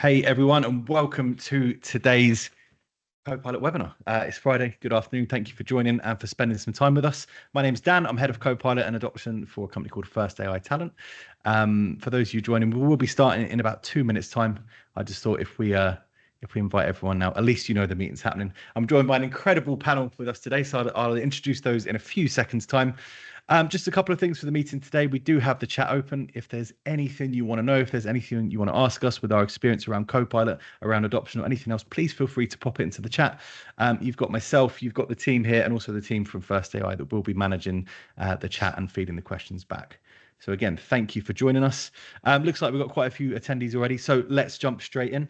Hey everyone, and welcome to today's Copilot webinar. It's Friday. Good afternoon. Thank you for joining and for spending some time with us. My name's Dan. I'm head of Copilot and Adoption for a company called First AI Talent. For those of you joining, we will be starting in about 2 minutes' time. I just thought if we invite everyone now, at least you know the meeting's happening. I'm joined by an incredible panel with us today, so I'll introduce those in a few seconds' time. Just a couple of things for the meeting today. We do have the chat open. If there's anything you want to know, if there's anything you want to ask us with our experience around Copilot, around adoption, or anything else, please feel free to pop it into the chat. You've got myself, you've got the team here, and also the team from First AI that will be managing the chat and feeding the questions back. So again, thank you for joining us. Looks like we've got quite a few attendees already, so let's jump straight in.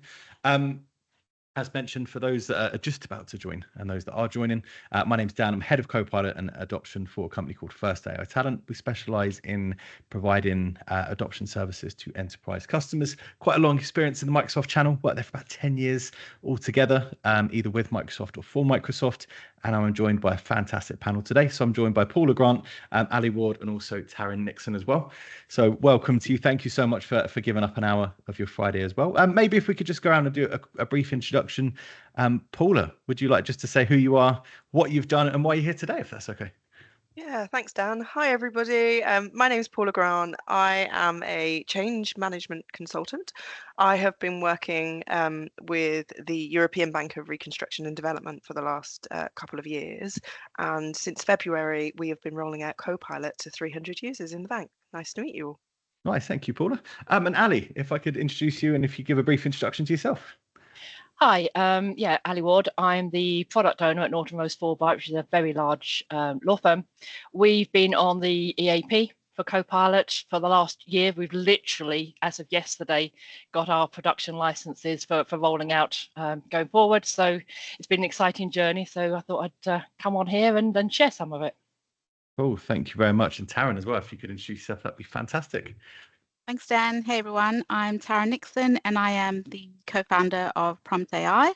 As mentioned, for those that are just about to join and those that are joining, my name's Dan. I'm head of Copilot and Adoption for a company called First AI Talent. We specialize in providing adoption services to enterprise customers. Quite a long experience in the Microsoft channel. Worked there for about 10 years altogether, either with Microsoft or for Microsoft. And I'm joined by a fantastic panel today. So I'm joined by Paula Grant, Ali Ward, and also Taryn Nixon as well. So welcome to you. Thank you so much for giving up an hour of your Friday as well. Maybe if we could just go around and do a brief introduction. Paula, would you like just to say who you are, what you've done, and why you're here today, if that's okay? Yeah, thanks, Dan. Hi, everybody. My name is Paula Grant. I am a change management consultant. I have been working with the European Bank of Reconstruction and Development for the last couple of years. And since February, we have been rolling out Copilot to 300 users in the bank. Nice to meet you all. Nice, thank you, Paula. And Ali, if I could introduce you and if you give a brief introduction to yourself. Hi, Ali Ward. I'm the product owner at Norton Rose Forbright, which is a very large law firm. We've been on the EAP for Copilot for the last year. We've literally, as of yesterday, got our production licenses for rolling out going forward. So it's been an exciting journey. So I thought I'd come on here and share some of it. Oh, thank you very much. And Taryn as well, if you could introduce yourself, that'd be fantastic. Thanks, Dan. Hey, everyone. I'm Taryn Nixon, and I am the co-founder of Prompt AI.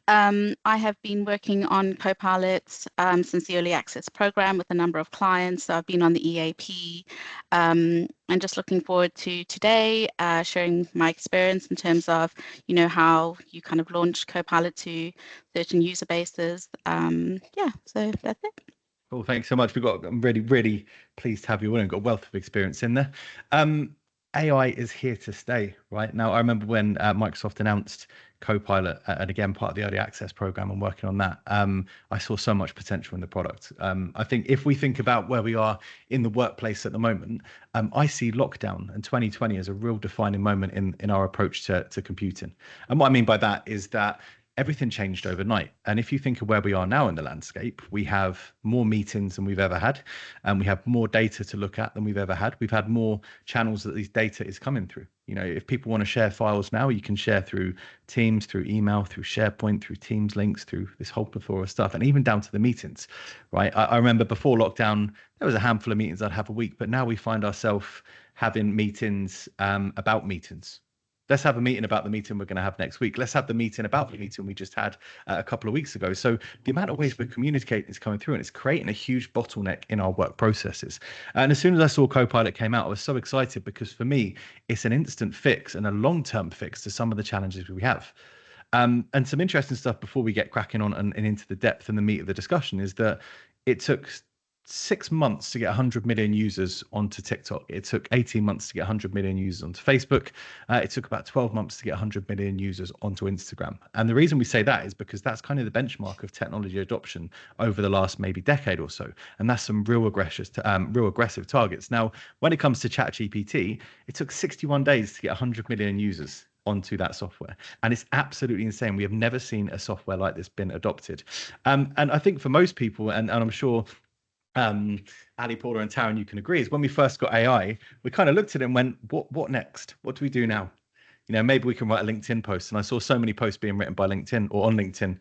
I have been working on Copilot since the early access program with a number of clients. So I've been on the EAP and just looking forward to today, sharing my experience in terms of, how you kind of launch Copilot to certain user bases. So that's it. Cool, thanks so much. I'm really, really pleased to have you on and got a wealth of experience in there. AI is here to stay, right? Now, I remember when Microsoft announced Copilot, and again, part of the early access program and working on that, I saw so much potential in the product. I think if we think about where we are in the workplace at the moment, I see lockdown and 2020 as a real defining moment in our approach to computing. And what I mean by that is that everything changed overnight. And if you think of where we are now in the landscape, we have more meetings than we've ever had, and we have more data to look at than we've ever had. We've had more channels that these data is coming through. If people want to share files now, you can share through Teams, through email, through SharePoint, through Teams links, through this whole plethora of stuff, and even down to the meetings, right? I remember before lockdown, there was a handful of meetings I'd have a week, but now we find ourselves having meetings about meetings. Let's have a meeting about the meeting we're going to have next week. Let's have the meeting about the meeting we just had a couple of weeks ago. So the amount of ways we're communicating is coming through, and it's creating a huge bottleneck in our work processes. And as soon as I saw Copilot came out, I was so excited because for me, it's an instant fix and a long-term fix to some of the challenges we have. And some interesting stuff before we get cracking on and into the depth and the meat of the discussion is that it took 6 months to get 100 million users onto TikTok. It took 18 months to get 100 million users onto Facebook. It took about 12 months to get 100 million users onto Instagram. And the reason we say that is because that's kind of the benchmark of technology adoption over the last maybe decade or so. And that's some real aggressive targets. Now, when it comes to ChatGPT, it took 61 days to get 100 million users onto that software, and it's absolutely insane. We have never seen a software like this been adopted. And I think for most people, and I'm sure Ali, Paula, and Taryn, you can agree, is when we first got AI, we kind of looked at it and went, what next? What do we do now? Maybe we can write a LinkedIn post. And I saw so many posts being written by LinkedIn or on LinkedIn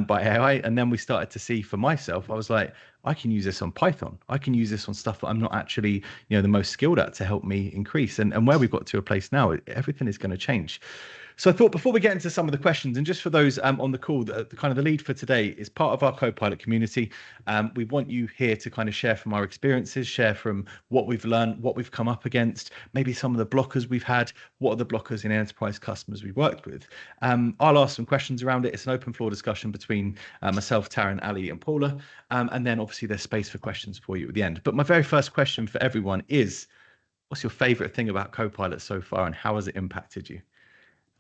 by AI. And then we started to see for myself, I was like, I can use this on Python. I can use this on stuff that I'm not actually, the most skilled at to help me increase. And where we've got to a place now, everything is going to change. So I thought before we get into some of the questions, and just for those on the call, the kind of the lead for today is part of our Copilot community. We want you here to kind of share from our experiences, share from what we've learned, what we've come up against, maybe some of the blockers we've had, what are the blockers in enterprise customers we've worked with. I'll ask some questions around it. It's an open floor discussion between myself, Taryn, Ali, and Paula. And then obviously there's space for questions for you at the end. But my very first question for everyone is, what's your favorite thing about Copilot so far, and how has it impacted you?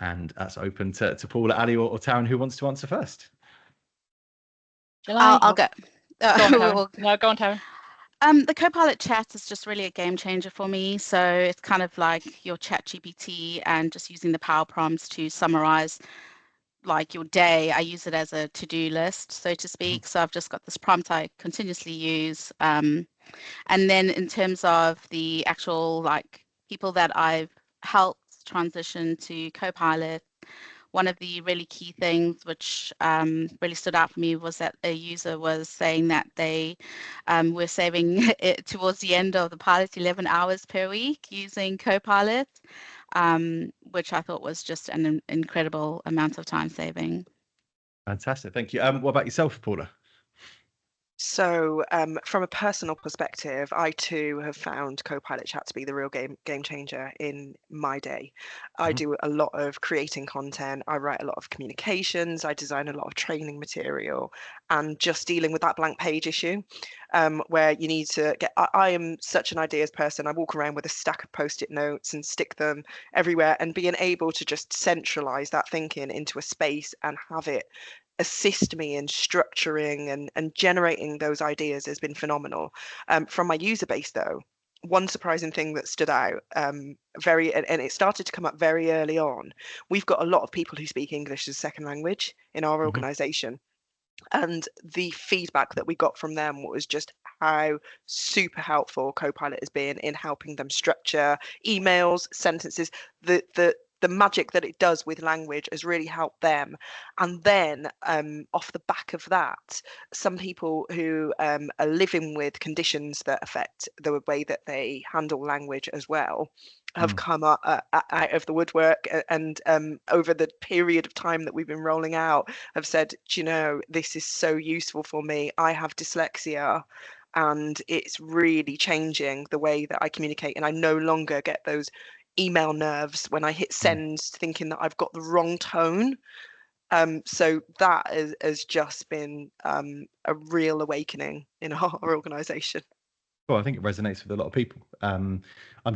And that's open to Paula, Ali, or Taryn, who wants to answer first. I'll go. Go on, Taryn. No, go on, Taryn. The Copilot chat is just really a game changer for me. So it's kind of like your chat GPT and just using the power prompts to summarize like your day. I use it as a to-do list, so to speak. So I've just got this prompt I continuously use. And then in terms of the actual like people that I've helped transition to Copilot, one of the really key things which really stood out for me was that a user was saying that they were saving it towards the end of the pilot 11 hours per week using Copilot, which I thought was just an incredible amount of time saving. Fantastic, thank you. What about yourself, Paula? So from a personal perspective, I too have found Copilot Chat to be the real game changer in my day. I do a lot of creating content, I write a lot of communications, I design a lot of training material, and just dealing with that blank page issue where you need to get, I am such an ideas person. I walk around with a stack of post-it notes and stick them everywhere, and being able to just centralize that thinking into a space and have it assist me in structuring and generating those ideas has been phenomenal. From my user base though, one surprising thing that stood out and it started to come up very early on, we've got a lot of people who speak English as a second language in our organization. And the feedback that we got from them was just how super helpful Copilot has been in helping them structure emails, sentences. The magic that it does with language has really helped them. And then off the back of that, some people who are living with conditions that affect the way that they handle language as well have come up out of the woodwork, and over the period of time that we've been rolling out have said, do you know, this is so useful for me. I have dyslexia, and it's really changing the way that I communicate, and I no longer get those email nerves when I hit send thinking that I've got the wrong tone. So that has just been a real awakening in our organization. Well, I think it resonates with a lot of people. I'm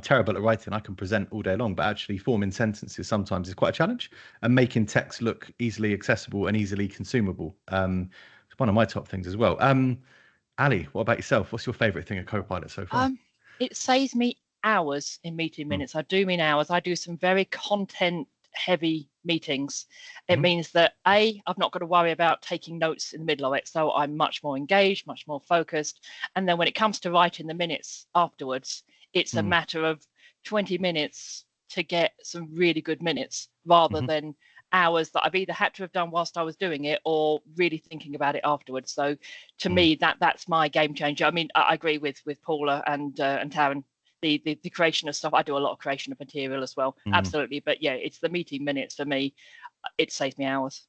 terrible at writing. I can present all day long, but actually forming sentences sometimes is quite a challenge, and making text look easily accessible and easily consumable. It's one of my top things as well. Ali, what about yourself? What's your favorite thing of Copilot so far? It saves me hours in meeting minutes. I do mean hours. I do some very content heavy meetings. It means that I've not got to worry about taking notes in the middle of it, so I'm much more engaged, much more focused. And then when it comes to writing the minutes afterwards, it's a matter of 20 minutes to get some really good minutes, rather than hours that I've either had to have done whilst I was doing it or really thinking about it afterwards. So to me, that's my game changer. I mean, I agree with Paula and Taryn. The creation of stuff. I do a lot of creation of material as well. Absolutely. But yeah, it's the meeting minutes for me. It saves me hours.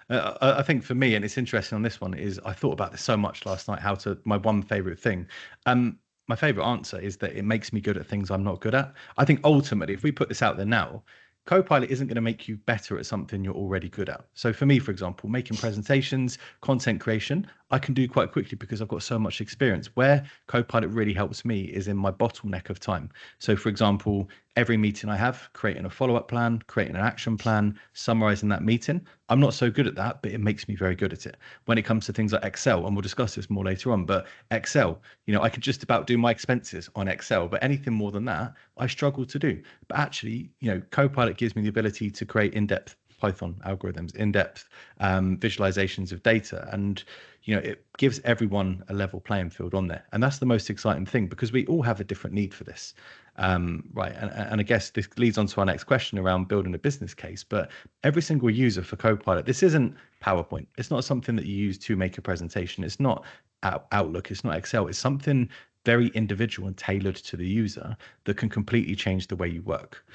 I think for me, and it's interesting on this one, is I thought about this so much last night, my one favorite thing. My favorite answer is that it makes me good at things I'm not good at. I think ultimately, if we put this out there now, Copilot isn't going to make you better at something you're already good at. So for me, for example, making presentations, content creation, I can do quite quickly because I've got so much experience. Where Copilot really helps me is in my bottleneck of time. So for example, every meeting I have, creating a follow-up plan, creating an action plan, summarizing that meeting. I'm not so good at that, but it makes me very good at it. When it comes to things like Excel, and we'll discuss this more later on, but Excel, I could just about do my expenses on Excel, but anything more than that, I struggle to do. But actually, Copilot gives me the ability to create in-depth Python algorithms, in-depth visualizations of data, and it gives everyone a level playing field on there. And that's the most exciting thing, because we all have a different need for this. Right. And I guess this leads on to our next question around building a business case. But every single user for Copilot, this isn't PowerPoint. It's not something that you use to make a presentation. It's not Outlook. It's not Excel. It's something very individual and tailored to the user that can completely change the way you work.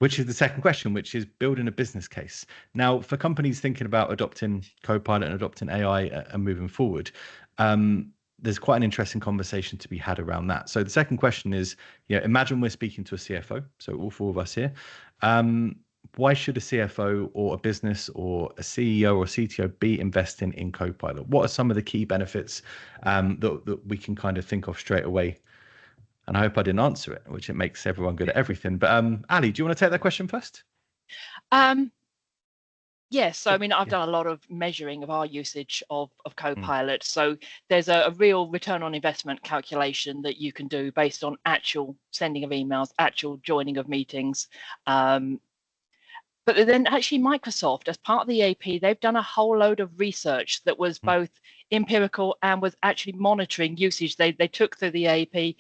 Which is the second question, which is building a business case. Now, for companies thinking about adopting Copilot and adopting AI and moving forward, there's quite an interesting conversation to be had around that. So the second question is, imagine we're speaking to a CFO, so all four of us here. Why should a CFO or a business or a CEO or CTO be investing in Copilot? What are some of the key benefits that we can kind of think of straight away? And I hope I didn't answer it, which it makes everyone good at everything. But Ali, do you want to take that question first? Yes. So, I mean, I've done a lot of measuring of our usage of Copilot. So there's a real return on investment calculation that you can do based on actual sending of emails, actual joining of meetings. But then actually Microsoft, as part of the EAP, they've done a whole load of research that was both empirical and was actually monitoring usage. They took through the EAP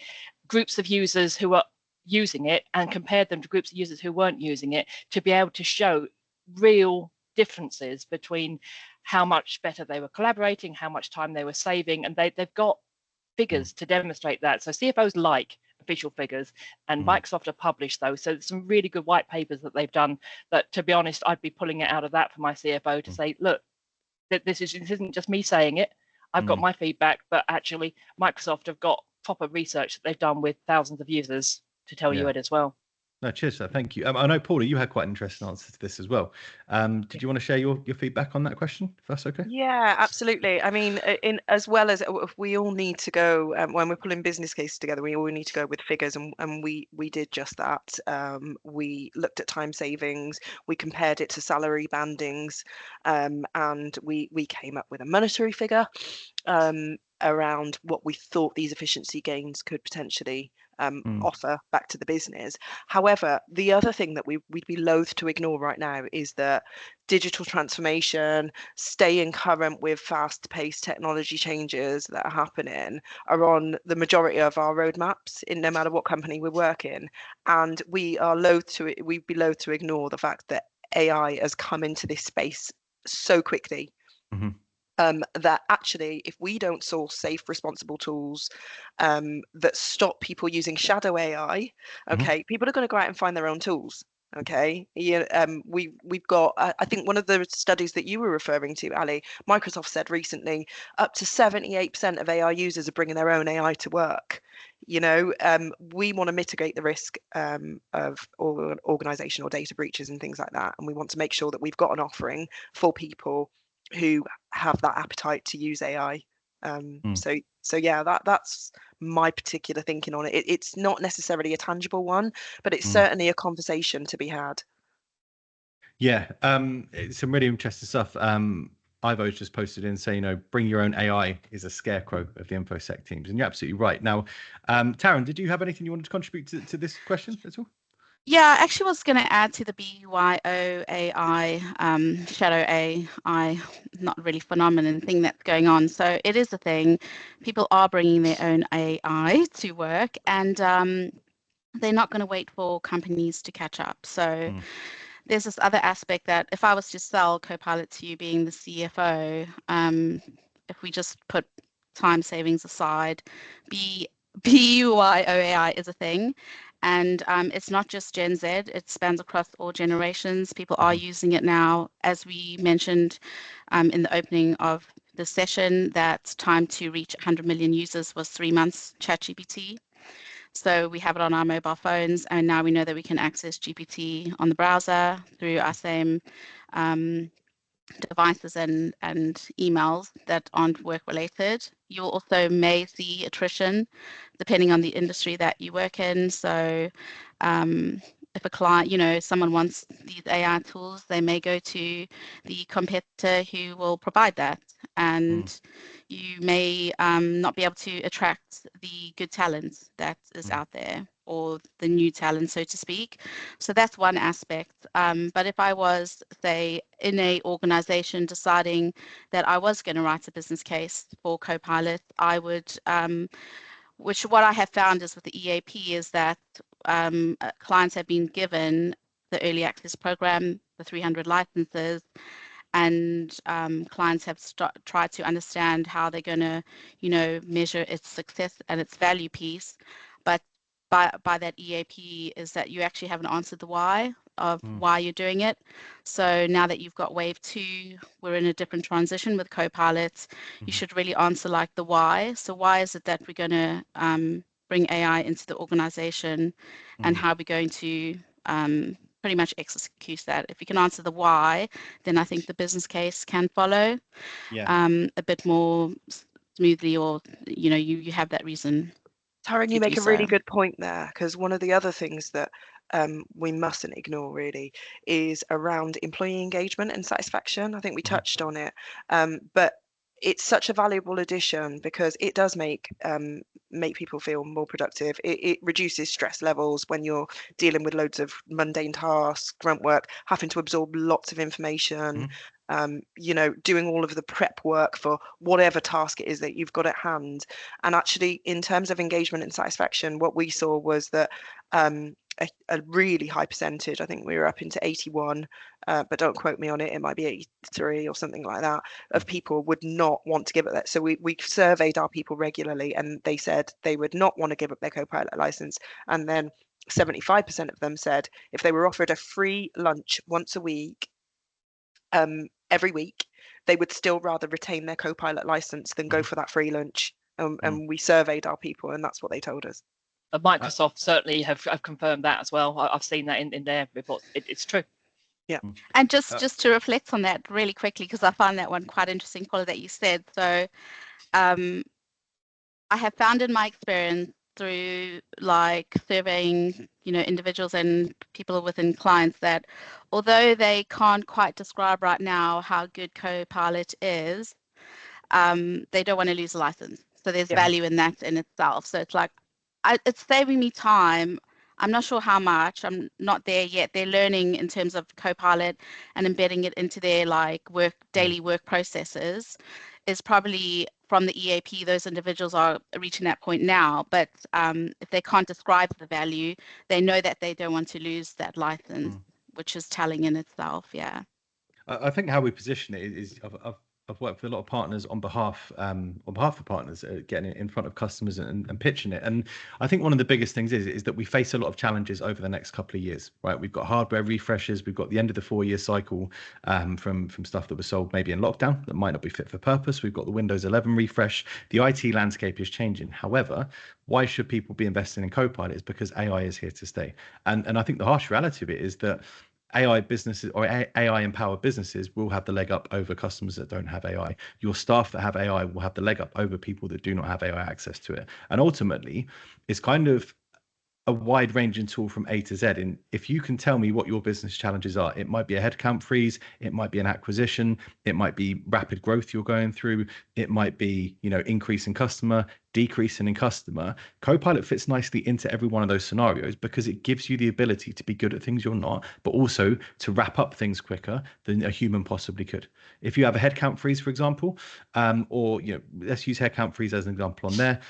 groups of users who are using it and compared them to groups of users who weren't using it to be able to show real differences between how much better they were collaborating, how much time they were saving, and they've got figures to demonstrate that. So CFOs like official figures, and Microsoft have published those. So there's some really good white papers that they've done that, to be honest, I'd be pulling it out of that for my CFO to say, look, this isn't just me saying it. I've got my feedback, but actually Microsoft have got proper research that they've done with thousands of users to tell you it as well. No, cheers, sir. Thank you. I know, Paula, you had quite an interesting answer to this as well. Did you want to share your feedback on that question, if that's okay? Yeah, absolutely. I mean, as well as we all need to go when we're pulling business cases together, we all need to go with figures, and we did just that. We looked at time savings, we compared it to salary bandings, and we came up with a monetary figure around what we thought these efficiency gains could potentially offer back to the business. However, the other thing that we'd be loath to ignore right now is that digital transformation, staying current with fast-paced technology changes that are happening, are on the majority of our roadmaps in no matter what company we work in. And we'd be loath to ignore the fact that AI has come into this space so quickly. That actually, if we don't source safe, responsible tools that stop people using shadow AI, people are going to go out and find their own tools. We've got, I think one of the studies that you were referring to, Ali, Microsoft said recently, up to 78% of AI users are bringing their own AI to work. We want to mitigate the risk of organizational data breaches and things like that, and we want to make sure that we've got an offering for people who have that appetite to use AI. So yeah, that's my particular thinking on it. It's not necessarily a tangible one, but it's certainly a conversation to be had. Yeah, it's some really interesting stuff. Ivo's just posted in saying, bring your own AI is a scarecrow of the InfoSec teams, and you're absolutely right. Now, Taryn, did you have anything you wanted to contribute to this question at all? Yeah, I actually was going to add to the BYO AI, shadow AI, not really phenomenon thing that's going on. So it is a thing. People are bringing their own AI to work, and they're not going to wait for companies to catch up. So there's this other aspect that if I was to sell Copilot to you being the CFO, if we just put time savings aside, BYO AI is a thing. And it's not just Gen Z, it spans across all generations. People are using it now. As we mentioned in the opening of the session, that time to reach 100 million users was 3 months, ChatGPT. So we have it on our mobile phones, and now we know that we can access GPT on the browser through our same devices and emails that aren't work related. You also may see attrition depending on the industry that you work in. So if a client, someone wants these AI tools, they may go to the competitor who will provide that, and you may not be able to attract the good talent that is out there. or the new talent, so to speak. So that's one aspect. But if I was, say, in a organization deciding that I was going to write a business case for Copilot, I would, which what I have found is with the EAP is that clients have been given the early access program, the 300 licenses, and clients have tried to understand how they're going to, measure its success and its value piece. But by that EAP is that you actually haven't answered the why of why you're doing it. So now that you've got wave 2, we're in a different transition with Copilot. You should really answer like the why. So why is it that we're going to bring AI into the organization, and how are we going to pretty much execute that? If you can answer the why, then I think the business case can follow a bit more smoothly, or you have that reason. Taryn, you make a really good point there, because one of the other things that we mustn't ignore really is around employee engagement and satisfaction. I think we touched on it, but it's such a valuable addition because it does make people feel more productive. It reduces stress levels when you're dealing with loads of mundane tasks, grunt work, having to absorb lots of information, doing all of the prep work for whatever task it is that you've got at hand. And actually, in terms of engagement and satisfaction, what we saw was that a really high percentage, I think we were up into 81, but don't quote me on it, it might be 83 or something like that, of people would not want to give it that. So we surveyed our people regularly, and they said they would not want to give up their Copilot license. And then 75% of them said if they were offered a free lunch once a week, every week, they would still rather retain their Copilot license than go for that free lunch. And we surveyed our people, and that's what they told us. Microsoft certainly have confirmed that as well. I've seen that in their report. It's true. Yeah. And just to reflect on that really quickly, because I found that one quite interesting, Paula, that you said. So I have found in my experience through like surveying, individuals and people within clients, that although they can't quite describe right now how good Copilot is, they don't want to lose a license. So there's value in that in itself. So it's like, it's saving me time. I'm not sure how much. I'm not there yet. They're learning in terms of Copilot and embedding it into their daily work processes. Is probably from the EAP, those individuals are reaching that point now. But if they can't describe the value, they know that they don't want to lose that license, which is telling in itself. Yeah. I think how we position it is, I've worked with a lot of partners on behalf of partners, getting it in front of customers and pitching it. And I think one of the biggest things is that we face a lot of challenges over the next couple of years, right? We've got hardware refreshes, we've got the end of the 4-year cycle from stuff that was sold maybe in lockdown that might not be fit for purpose. We've got the Windows 11 refresh. The IT landscape is changing. However, why should people be investing in Copilot? Is because AI is here to stay. And I think the harsh reality of it is that AI businesses or AI empowered businesses will have the leg up over customers that don't have AI. Your staff that have AI will have the leg up over people that do not have AI access to it. And ultimately, it's kind of a wide ranging tool from A to Z. And if you can tell me what your business challenges are, it might be a headcount freeze, it might be an acquisition, it might be rapid growth you're going through, it might be, increase in customer, decreasing in customer. Copilot fits nicely into every one of those scenarios because it gives you the ability to be good at things you're not, but also to wrap up things quicker than a human possibly could. If you have a headcount freeze, for example, or let's use headcount freeze as an example on there,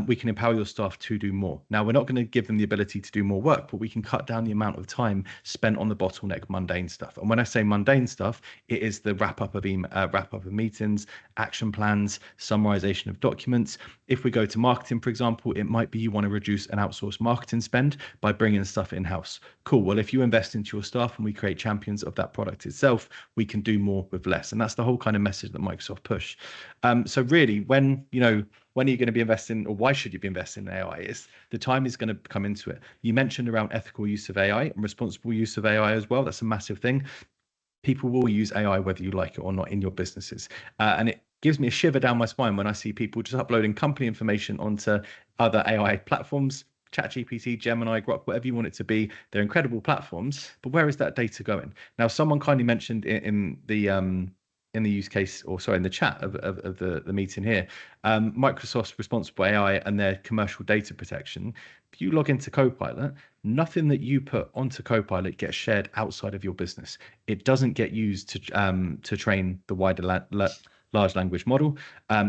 we can empower your staff to do more. Now, we're not going to give them the ability to do more work, but we can cut down the amount of time spent on the bottleneck mundane stuff. And when I say mundane stuff, it is the wrap up of meetings, action plans, summarization of documents. If we go to marketing, for example, it might be you want to reduce an outsourced marketing spend by bringing stuff in-house. Cool. Well, if you invest into your staff and we create champions of that product itself, we can do more with less. And that's the whole kind of message that Microsoft push. So really, when are you going to be investing, or why should you be investing in AI? The time is going to come into it. You mentioned around ethical use of AI and responsible use of AI as well. That's a massive thing. People will use AI whether you like it or not in your businesses. And it gives me a shiver down my spine when I see people just uploading company information onto other AI platforms, ChatGPT, Gemini, Grok, whatever you want it to be. They're incredible platforms, but where is that data going? Now, someone kindly mentioned in the in the use case, or sorry, in the chat of the meeting here, Microsoft's responsible AI and their commercial data protection. If you log into Copilot, nothing that you put onto Copilot gets shared outside of your business. It doesn't get used to train the wider large language model.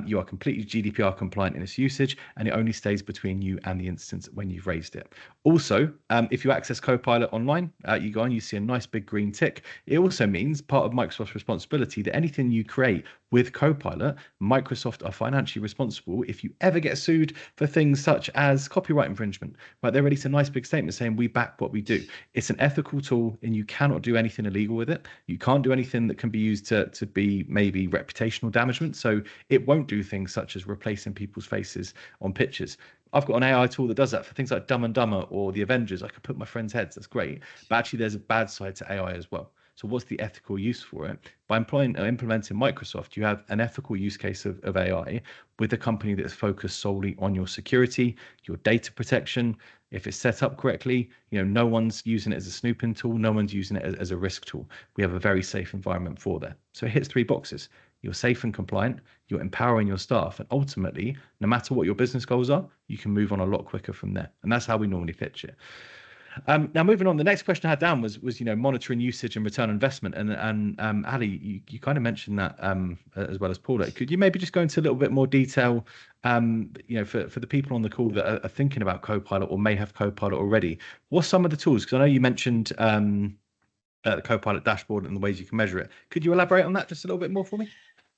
You are completely GDPR compliant in its usage, and it only stays between you and the instance when you've raised it. Also, if you access Copilot online, you go on, you see a nice big green tick. It also means part of Microsoft's responsibility that anything you create with Copilot, Microsoft are financially responsible if you ever get sued for things such as copyright infringement. Right? They release a nice big statement saying we back what we do. It's an ethical tool, and you cannot do anything illegal with it. You can't do anything that can be used to be maybe reputational damagement. So it won't do things such as replacing people's faces on pictures. I've got an AI tool that does that for things like Dumb and Dumber or the Avengers. I could put my friends' heads. That's great. But actually, there's a bad side to AI as well. So what's the ethical use for it? By implementing Microsoft, you have an ethical use case of AI with a company that's focused solely on your security, your data protection. If it's set up correctly, no one's using it as a snooping tool. No one's using it as a risk tool. We have a very safe environment for that. So it hits 3 boxes. You're safe and compliant, you're empowering your staff, and ultimately, no matter what your business goals are, you can move on a lot quicker from there. And that's how we normally pitch it. Now, moving on, the next question I had down was monitoring usage and return on investment. And Ali, you kind of mentioned that as well as Paula. Could you maybe just go into a little bit more detail, for the people on the call that are thinking about Copilot or may have Copilot already? What's some of the tools? Because I know you mentioned the Copilot dashboard and the ways you can measure it. Could you elaborate on that just a little bit more for me?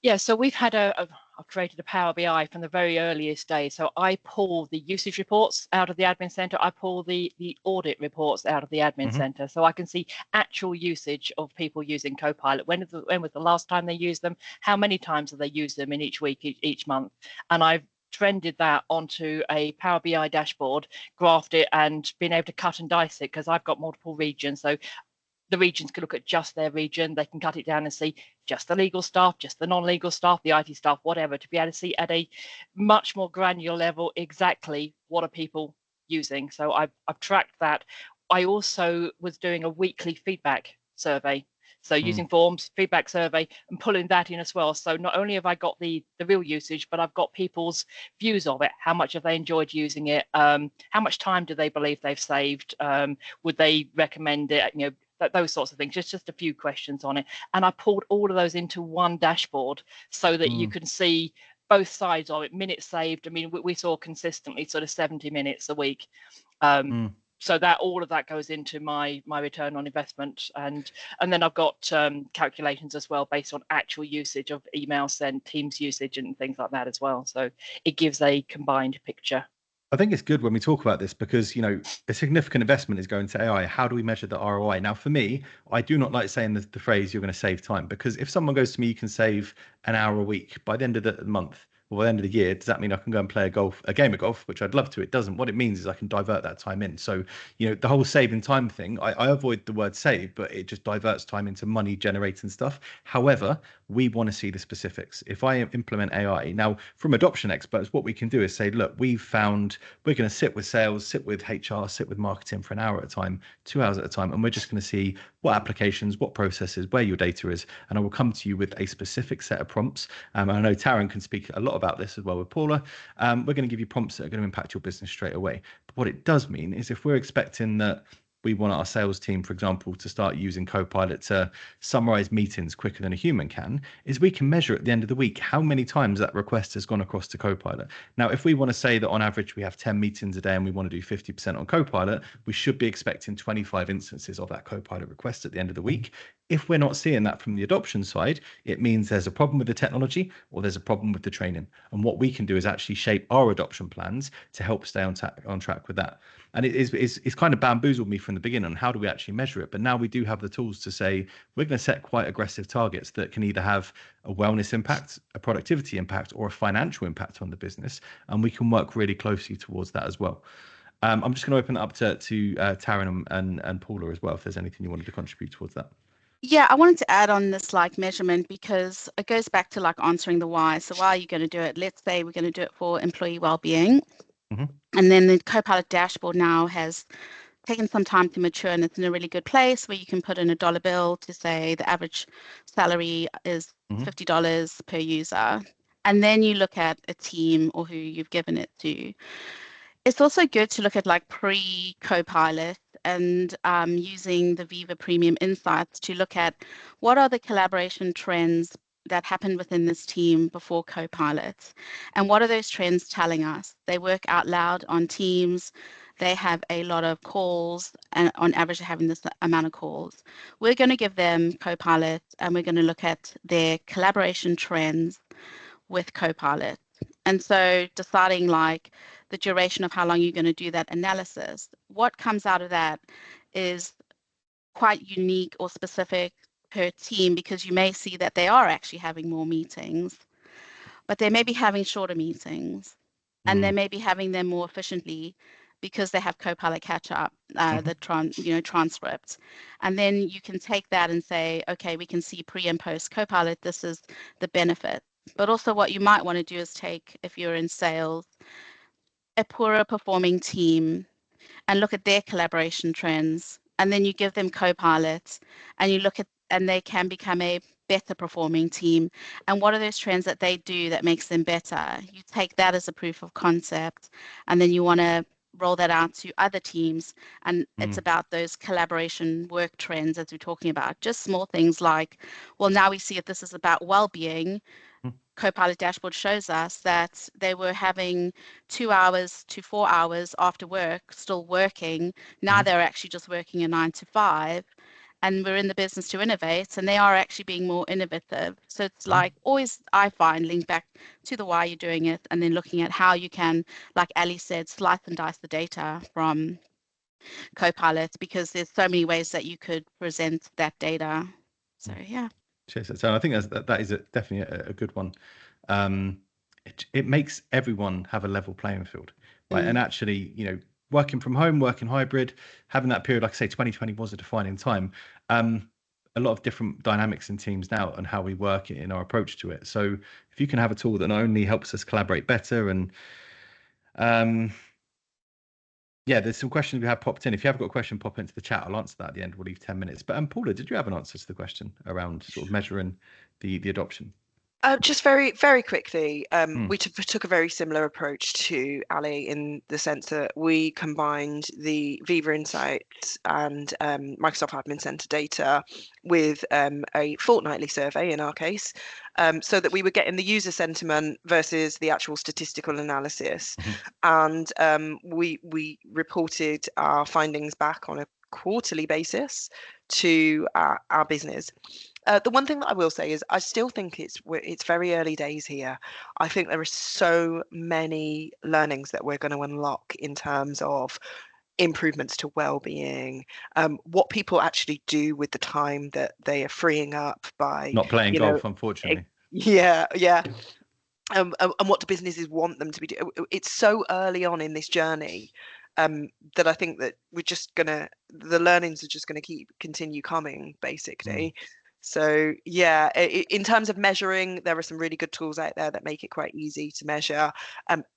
Yeah, so we've had I've created a Power BI from the very earliest days. So I pull the usage reports out of the admin center. I pull the audit reports out of the admin center. So I can see actual usage of people using Copilot. When was the last time they used them? How many times have they used them in each week, each month? And I've trended that onto a Power BI dashboard, graphed it, and been able to cut and dice it because I've got multiple regions. So the regions can look at just their region. They can cut it down and see just the legal staff, just the non-legal staff, the IT staff, whatever, to be able to see at a much more granular level exactly what are people using. So I've tracked that. I also was doing a weekly feedback survey. So using forms, feedback survey, and pulling that in as well. So not only have I got the real usage, but I've got people's views of it. How much have they enjoyed using it? How much time do they believe they've saved? Would they recommend it? Those sorts of things, just a few questions on it. And I pulled all of those into one dashboard so that you can see both sides of it, minutes saved. I mean, we saw consistently sort of 70 minutes a week. So that all of that goes into my return on investment. And then I've got calculations as well based on actual usage of email send, Teams usage and things like that as well. So it gives a combined picture. I think it's good when we talk about this because, a significant investment is going to AI. How do we measure the ROI? Now, for me, I do not like saying the phrase, you're going to save time, because if someone goes to me, you can save an hour a week by the end of the month, or by the end of the year, does that mean I can go and play a game of golf, which I'd love to? It doesn't. What it means is I can divert that time in. So, the whole saving time thing, I avoid the word save, but it just diverts time into money generating stuff. However, we want to see the specifics. If I implement AI, now from adoption experts, what we can do is say, look, we're going to sit with sales, sit with HR, sit with marketing for an hour at a time, 2 hours at a time, and we're just going to see what applications, what processes, where your data is, and I will come to you with a specific set of prompts. And I know Taryn can speak a lot about this as well with Paula. We're going to give you prompts that are going to impact your business straight away. But what it does mean is if we're expecting that we want our sales team, for example, to start using Copilot to summarize meetings quicker than a human can, is we can measure at the end of the week how many times that request has gone across to Copilot. Now, if we want to say that on average we have 10 meetings a day and we want to do 50% on Copilot, we should be expecting 25 instances of that Copilot request at the end of the week. If we're not seeing that from the adoption side, it means there's a problem with the technology or there's a problem with the training. And what we can do is actually shape our adoption plans to help stay on track with that. And it's kind of bamboozled me from the beginning on how do we actually measure it. But now we do have the tools to say we're going to set quite aggressive targets that can either have a wellness impact, a productivity impact, or a financial impact on the business. And we can work really closely towards that as well. I'm just going to open it up to Taryn and Paula as well, if there's anything you wanted to contribute towards that. Yeah, I wanted to add on this measurement because it goes back to answering the why. So why are you going to do it? Let's say we're going to do it for employee well-being. And then the Copilot dashboard now has taken some time to mature, and it's in a really good place where you can put in a dollar bill to say the average salary is $50 per user. And then you look at a team or who you've given it to. It's also good to look at like pre-Copilot and using the Viva Premium Insights to look at what are the collaboration trends that happened within this team before Copilot, and what are those trends telling us? They work out loud on Teams. They have a lot of calls, and on average, they're having this amount of calls. We're going to give them Copilot, and we're going to look at their collaboration trends with Copilot. And so deciding like the duration of how long you're going to do that analysis, what comes out of that is quite unique or specific per team, because you may see that they are actually having more meetings, but they may be having shorter meetings, and they may be having them more efficiently because they have Copilot catch up, the transcripts. And then you can take that and say, okay, we can see pre and post Copilot, this is the benefit. But also what you might want to do is take, if you're in sales, a poorer performing team and look at their collaboration trends, and then you give them Copilot and you look at, and they can become a better performing team. And what are those trends that they do that makes them better? You take that as a proof of concept, and then you want to roll that out to other teams, and it's about those collaboration work trends as we're talking about, just small things like, well, now we see if this is about well-being. Copilot dashboard shows us that they were having 2 hours to 4 hours after work still working. Now they're actually just working a 9 to 5, and we're in the business to innovate, and they are actually being more innovative. So it's like always, I find, link back to the why you're doing it, and then looking at how you can, like Ali said, slice and dice the data from Copilot, because there's so many ways that you could present that data. So yeah. Cheers. So I think that is definitely a good one. It makes everyone have a level playing field, right? And actually, working from home, working hybrid, having that period, like I say, 2020 was a defining time. A lot of different dynamics in teams now and how we work in our approach to it. So if you can have a tool that not only helps us collaborate better, and there's some questions we have popped in. If you have got a question, pop into the chat. I'll answer that at the end. We'll leave 10 minutes. But Paula, did you have an answer to the question around sort of measuring the adoption? Just very, very quickly, we took a very similar approach to Ali, in the sense that we combined the Viva Insights and Microsoft Admin Center data with a fortnightly survey in our case, so that we were getting the user sentiment versus the actual statistical analysis. And we reported our findings back on a quarterly basis to our business. The one thing that I will say is I still think it's very early days here. I think there are so many learnings that we're going to unlock in terms of improvements to well-being, what people actually do with the time that they are freeing up by not playing golf, unfortunately. And what do businesses want them to be doing. It's so early on in this journey that I think that the learnings are just going to continue coming, basically. So yeah, in terms of measuring, there are some really good tools out there that make it quite easy to measure.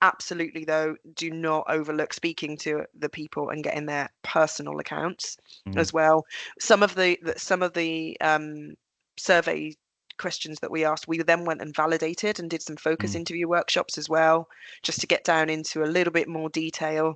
Absolutely, though, do not overlook speaking to the people and getting their personal accounts as well. Some of the survey questions that we asked, we then went and validated and did some focus interview workshops as well, just to get down into a little bit more detail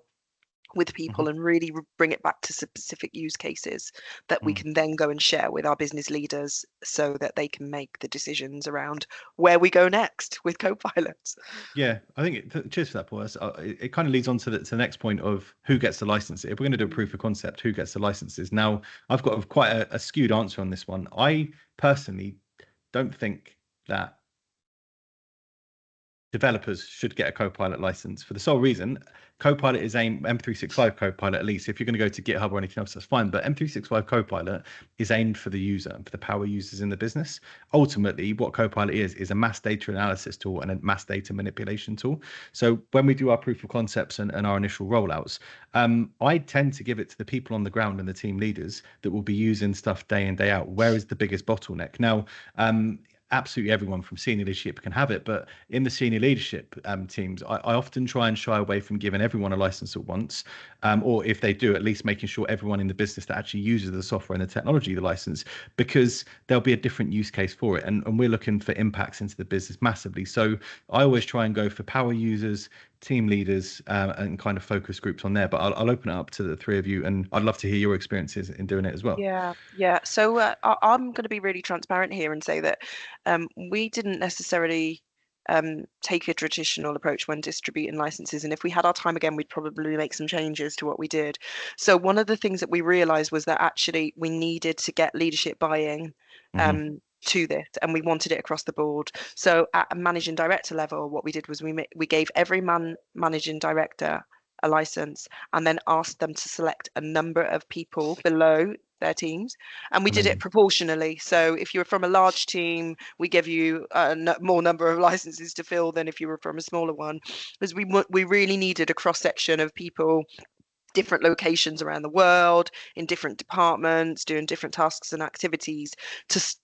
with people and really bring it back to specific use cases that we can then go and share with our business leaders, so that they can make the decisions around where we go next with Copilot. Yeah, I think cheers for that, Paul. It kind of leads on to the next point of who gets the license. If we're going to do a proof of concept, who gets the licenses? Now, I've got quite a skewed answer on this one. I personally don't think that developers should get a Copilot license, for the sole reason Copilot is aimed, M365 Copilot at least, if you're going to go to GitHub or anything else, that's fine, but M365 Copilot is aimed for the user and for the power users in the business. Ultimately, what Copilot is a mass data analysis tool and a mass data manipulation tool. So when we do our proof of concepts and our initial rollouts, I tend to give it to the people on the ground and the team leaders that will be using stuff day in, day out. Where is the biggest bottleneck? Now, absolutely everyone from senior leadership can have it, but in the senior leadership teams, I often try and shy away from giving everyone a license at once, or if they do, at least making sure everyone in the business that actually uses the software and the technology, the license, because there'll be a different use case for it, and we're looking for impacts into the business massively. So I always try and go for power users, team leaders, and kind of focus groups on there. But I'll open it up to the three of you, and I'd love to hear your experiences in doing it as well. Yeah. So I'm going to be really transparent here and say that we didn't necessarily take a traditional approach when distributing licenses. And if we had our time again, we'd probably make some changes to what we did. So one of the things that we realized was that actually we needed to get leadership buy-in to this, and we wanted it across the board. So at a managing director level, what we did was we gave every managing director a license and then asked them to select a number of people below their teams, and we did it proportionally. So if you were from a large team, we give you a more number of licenses to fill than if you were from a smaller one, because we really needed a cross section of people, different locations around the world, in different departments, doing different tasks and activities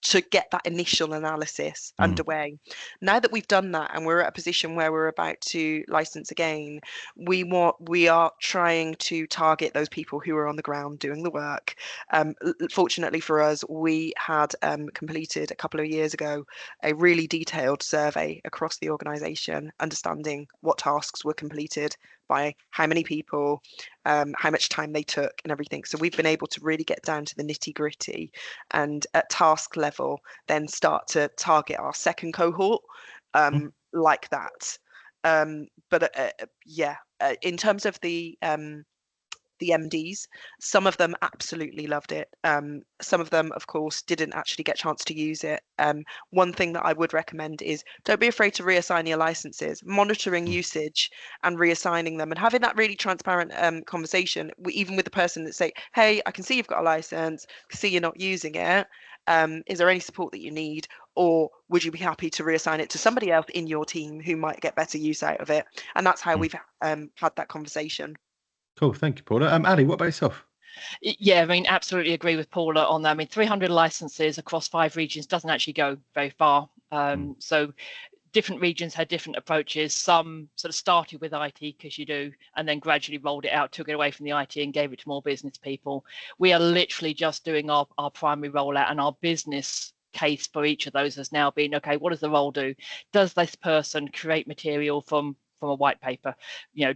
to get that initial analysis underway. Now that we've done that and we're at a position where we're about to license again, we are trying to target those people who are on the ground doing the work. Fortunately for us, we had completed a couple of years ago a really detailed survey across the organization, understanding what tasks were completed by how many people, how much time they took and everything. So we've been able to really get down to the nitty gritty, and at task level then start to target our second cohort like that. In terms of the MDs, some of them absolutely loved it. Some of them, of course, didn't actually get a chance to use it. One thing that I would recommend is don't be afraid to reassign your licenses, monitoring usage and reassigning them, and having that really transparent conversation, even with the person that say, hey, I can see you've got a license, see you're not using it. Is there any support that you need? Or would you be happy to reassign it to somebody else in your team who might get better use out of it? And that's how we've had that conversation. Cool, thank you, Paula. Ali, what about yourself? Yeah, I mean, absolutely agree with Paula on that. I mean, 300 licenses across 5 regions doesn't actually go very far. So different regions had different approaches. Some sort of started with IT, because you do, and then gradually rolled it out, took it away from the IT and gave it to more business people. We are literally just doing our primary rollout, and our business case for each of those has now been, okay, what does the role do? Does this person create material from a white paper,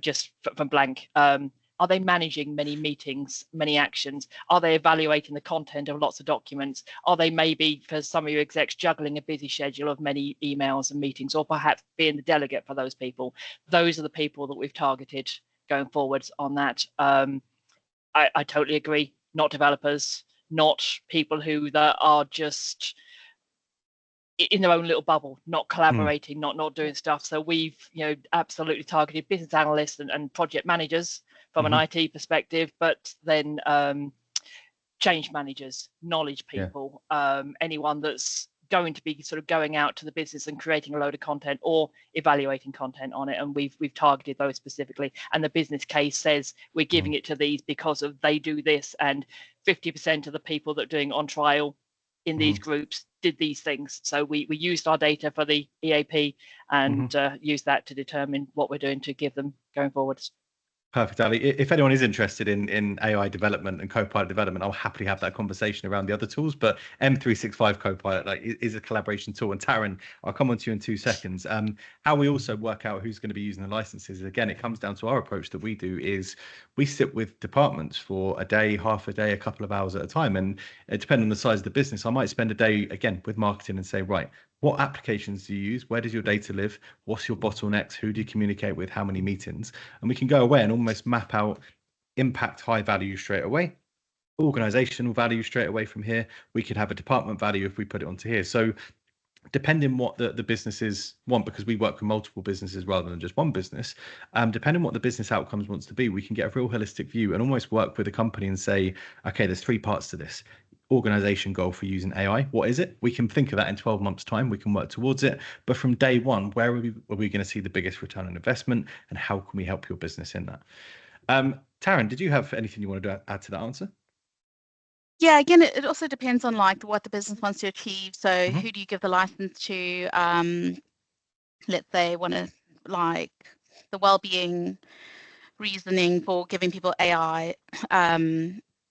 just from blank? Are they managing many meetings, many actions? Are they evaluating the content of lots of documents? Are they maybe, for some of your execs, juggling a busy schedule of many emails and meetings, or perhaps being the delegate for those people? Those are the people that we've targeted going forwards on that. I totally agree. Not developers, not people who that are just in their own little bubble, not collaborating, not doing stuff. So we've absolutely targeted business analysts and project managers from an IT perspective, but then change managers, knowledge people, anyone that's going to be sort of going out to the business and creating a load of content or evaluating content on it, and we've targeted those specifically. And the business case says we're giving it to these because of they do this, and 50% of the people that are doing on trial in these groups did these things. So we used our data for the EAP and used that to determine what we're doing to give them going forwards. Perfect, Ali. If anyone is interested in AI development and Copilot development, I'll happily have that conversation around the other tools. But M365 Copilot is a collaboration tool. And Taryn, I'll come on to you in 2 seconds. How we also work out who's going to be using the licenses, again, it comes down to our approach that we do is we sit with departments for a day, half a day, a couple of hours at a time. And depending on the size of the business, I might spend a day, again, with marketing and say, right, what applications do you use? Where does your data live? What's your bottlenecks? Who do you communicate with? How many meetings? And we can go away and almost map out impact high value straight away, organizational value straight away from here. We could have a department value if we put it onto here. So depending what the businesses want, because we work with multiple businesses rather than just one business, depending what the business outcomes wants to be, we can get a real holistic view and almost work with a company and say, okay, there's 3 parts to this. Organization goal for using AI. What is it? We can think of that in 12 months time. We can work towards it. But from day one, where are we going to see the biggest return on investment, and how can we help your business in that? Taryn, did you have anything you wanted to add to that answer? Yeah, again, it also depends on like what the business wants to achieve. So Mhm. who do you give the license to? Let's say want to like the well-being reasoning for giving people AI,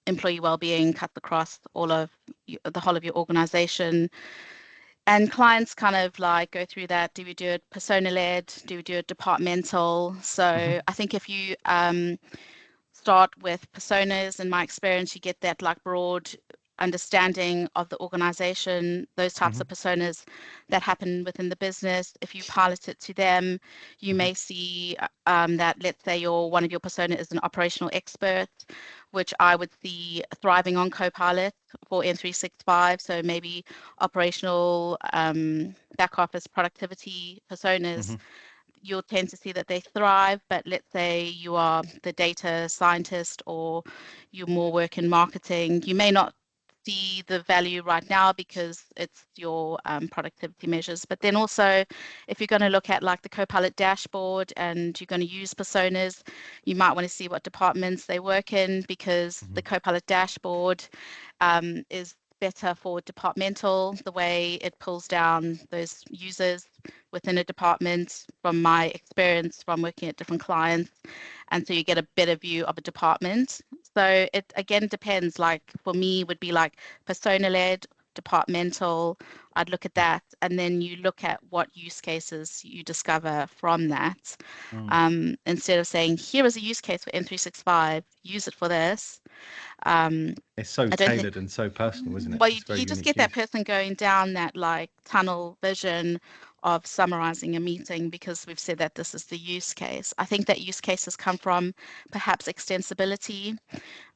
employee well-being cuts across the whole of your organization. And clients kind of like go through that. Do we do it persona-led? Do we do it departmental? So I think if you start with personas, in my experience, you get that like broad understanding of the organization, those types of personas that happen within the business. If you pilot it to them, you may see that, let's say one of your persona is an operational expert, which I would see thriving on Copilot for M365. So maybe operational back office productivity personas, you'll tend to see that they thrive. But let's say you are the data scientist or you more work in marketing, you may not see the value right now because it's your productivity measures. But then also, if you're going to look at like the Copilot dashboard and you're going to use personas, you might want to see what departments they work in, because the Copilot dashboard is better for departmental, the way it pulls down those users within a department, from my experience from working at different clients. And so you get a better view of a department. So it again depends, like for me would be like persona-led, departmental. I'd look at that, and then you look at what use cases you discover from that. Instead of saying, here is a use case for M365, use it for this. It's so tailored and so personal, isn't it? Well, It's very you just unique get that use. person going down that like tunnel vision of summarizing a meeting, because we've said that this is the use case. I think that use cases come from perhaps extensibility.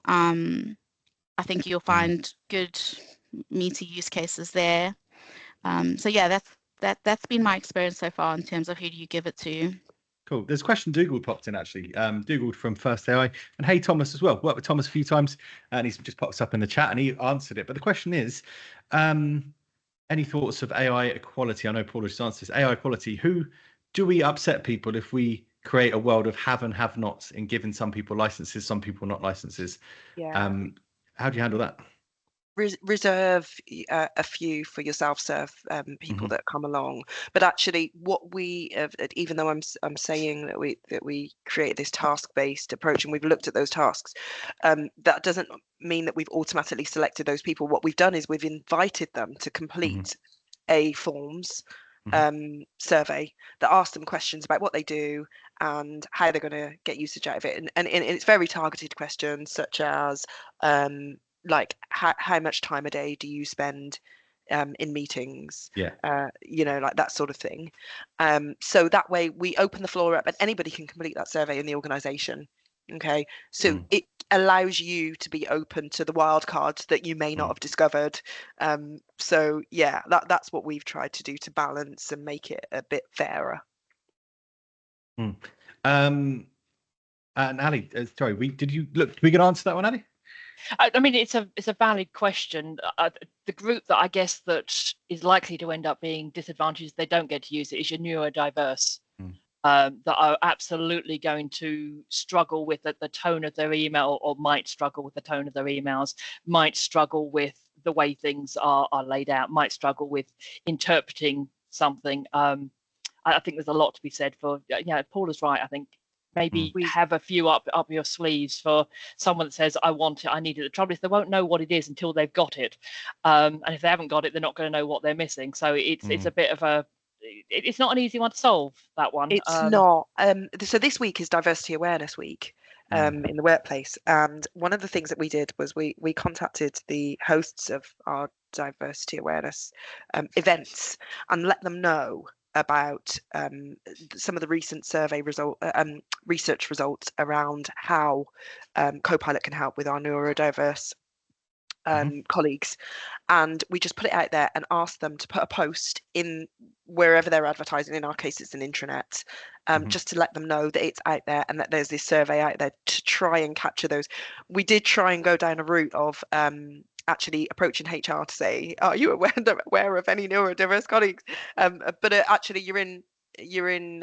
I think you'll find good meaty use cases there. So yeah, that's been my experience so far in terms of who do you give it to. Cool. There's a question Dougal popped in actually. Dougal from First AI, and hey Thomas as well. Worked with Thomas a few times, and he's just popped up in the chat and he answered it. But the question is, any thoughts of AI equality? I know Paula just answered this. AI equality. Who do we upset people if we create a world of have and have nots and giving some people licenses, some people not licenses? Yeah. How do you handle that? Reserve a few for your self-serve people that come along. But actually, what we have, even though I'm saying that we create this task-based approach and we've looked at those tasks, that doesn't mean that we've automatically selected those people. What we've done is we've invited them to complete a forms survey that asks them questions about what they do and how they're going to get usage out of it, and it's very targeted questions, such as like how much time a day do you spend in meetings, like that sort of thing. So that way we open the floor up and anybody can complete that survey in the organization. Okay, so it allows you to be open to the wild cards that you may not have discovered. So yeah, that's what we've tried to do to balance and make it a bit fairer. And Ali, sorry, did we can answer that one, Ali? I mean, it's a valid question. The group that I guess that is likely to end up being disadvantaged, they don't get to use it, is your neurodiverse, that are absolutely going to struggle with the tone of their email, or might struggle with the tone of their emails, might struggle with the way things are laid out, might struggle with interpreting something. I think there's a lot to be said for, Paula's right, I think. Maybe have a few up your sleeves for someone that says, I want it, I need it. The trouble is they won't know what it is until they've got it. And if they haven't got it, they're not going to know what they're missing. So it's a bit of it's not an easy one to solve, that one. It's not. So this week is Diversity Awareness Week in the workplace. And one of the things that we did was we contacted the hosts of our diversity awareness events and let them know about some of the recent survey research results around how Copilot can help with our neurodiverse colleagues. And we just put it out there and asked them to put a post in wherever they're advertising. In our case, it's an intranet, just to let them know that it's out there and that there's this survey out there to try and capture those. We did try and go down a route of actually approaching HR to say, are you aware of any neurodiverse colleagues? But actually you're in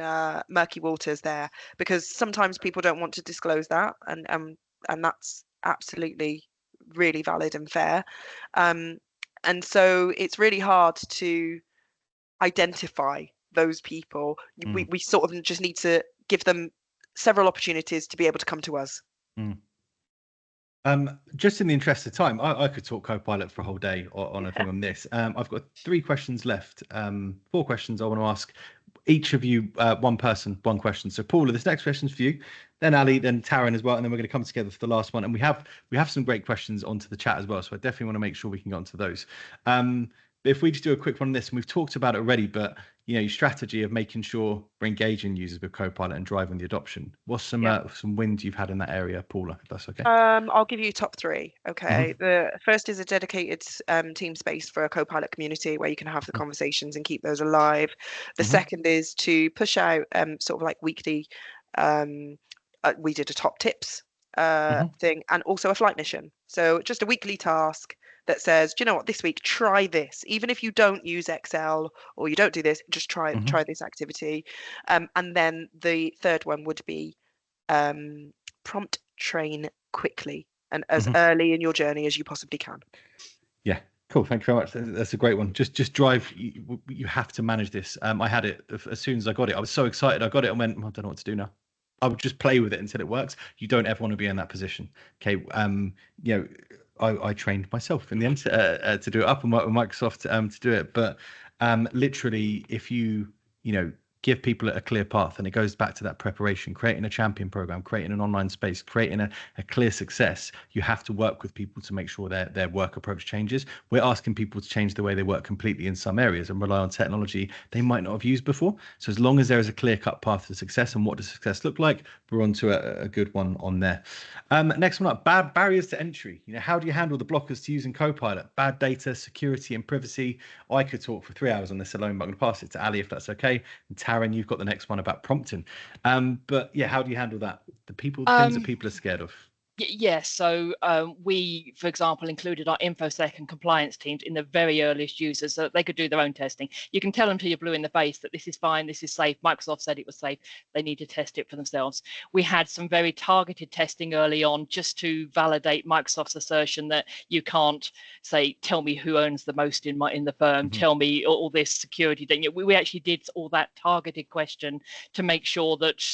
murky waters there, because sometimes people don't want to disclose that, and that's absolutely really valid and fair. And so it's really hard to identify those people. We sort of just need to give them several opportunities to be able to come to us. Just in the interest of time, I could talk Copilot for a whole day on a thing on this. I've got 3 questions left, 4 questions I want to ask. Each of you, one person, one question. So Paula, this next question's for you, then Ali, then Taryn as well, and then we're going to come together for the last one. And we have some great questions onto the chat as well, so I definitely want to make sure we can get onto those. If we just do a quick one on this, and we've talked about it already, but your strategy of making sure we're engaging users with Copilot and driving the adoption. What's some wins you've had in that area, Paula, if that's okay? I'll give you top 3. Okay. The first is a dedicated team space for a Copilot community where you can have the conversations and keep those alive. The second is to push out sort of like weekly. We did a top tips thing, and also a flight mission. So just a weekly task that says, do you know what, this week, try this. Even if you don't use Excel or you don't do this, just try this activity. And then the third one would be prompt train quickly and as early in your journey as you possibly can. Yeah, cool. Thank you very much. That's a great one. Just drive. You have to manage this. I had it as soon as I got it. I was so excited. I got it and went, I don't know what to do now. I would just play with it until it works. You don't ever want to be in that position. Okay. I trained myself in the end to do it up and work with Microsoft to do it. But literally, if you give people a clear path, and it goes back to that preparation, creating a champion program, creating an online space, creating a clear success, you have to work with people to make sure their work approach changes. We're asking people to change the way they work completely in some areas and rely on technology they might not have used before. So as long as there is a clear-cut path to success and what does success look like, we're onto a good one on there. Next one up, bad barriers to entry. How do you handle the blockers to using Copilot? Bad data, security and privacy. I could talk for 3 hours on this alone, but I'm going to pass it to Ali if that's okay. And Taryn, you've got the next one about prompting. But yeah, how do you handle that? The things that people are scared of. Yes, so we, for example, included our InfoSec and compliance teams in the very earliest users so that they could do their own testing. You can tell them till you're blue in the face that this is fine, this is safe. Microsoft said it was safe. They need to test it for themselves. We had some very targeted testing early on just to validate Microsoft's assertion that you can't say, tell me who owns the most in the firm, tell me all this security thing. We actually did all that targeted question to make sure that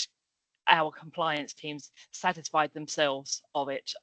our compliance teams satisfied themselves of it.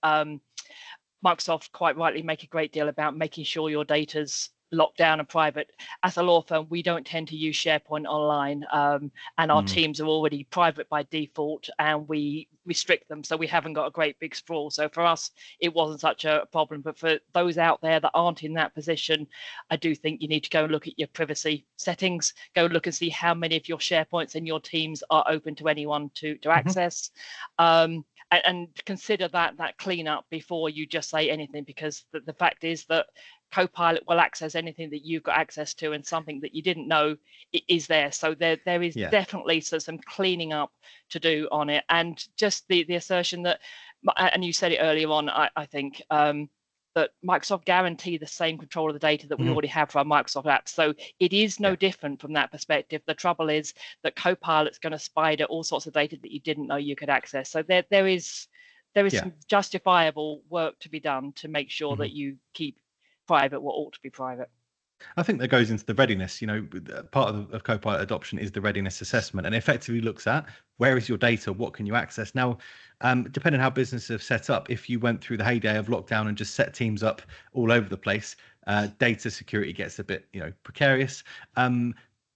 Microsoft quite rightly make a great deal about making sure your data's locked down and private. As a law firm, we don't tend to use SharePoint online, and our teams are already private by default, and we restrict them, so we haven't got a great big sprawl. So for us, it wasn't such a problem. But for those out there that aren't in that position, I do think you need to go and look at your privacy settings, go look and see how many of your SharePoints and your teams are open to anyone to access. And consider that cleanup before you just say anything, because the fact is that Copilot will access anything that you've got access to, and something that you didn't know is there. So there is definitely some cleaning up to do on it. And just the assertion that, and you said it earlier on, I think, that Microsoft guarantee the same control of the data that we already have for our Microsoft apps. So it is no different from that perspective. The trouble is that Copilot's going to spider all sorts of data that you didn't know you could access. So there is some justifiable work to be done to make sure that you keep private what ought to be private. I think that goes into the readiness. Part of Copilot adoption is the readiness assessment, and effectively looks at where is your data, what can you access. Now, depending on how businesses have set up, if you went through the heyday of lockdown and just set teams up all over the place, data security gets a bit precarious.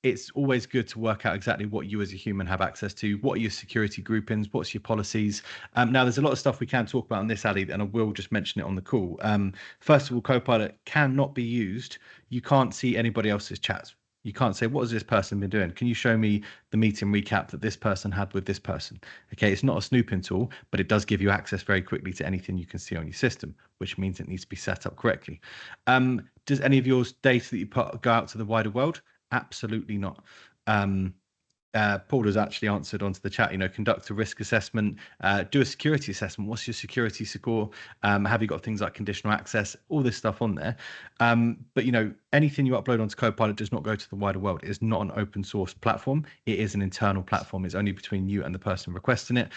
It's always good to work out exactly what you as a human have access to. What are your security groupings? What's your policies? Now, there's a lot of stuff we can talk about on this, Ali, and I will just mention it on the call. First of all, Copilot cannot be used. You can't see anybody else's chats. You can't say, what has this person been doing? Can you show me the meeting recap that this person had with this person? Okay, it's not a snooping tool, but it does give you access very quickly to anything you can see on your system, which means it needs to be set up correctly. Does any of your data that you put go out to the wider world? Absolutely not. Paula's actually answered onto the chat, conduct a risk assessment, do a security assessment. What's your security score? Have you got things like conditional access, all this stuff on there? But, anything you upload onto Copilot does not go to the wider world. It is not an open source platform. It is an internal platform. It's only between you and the person requesting it.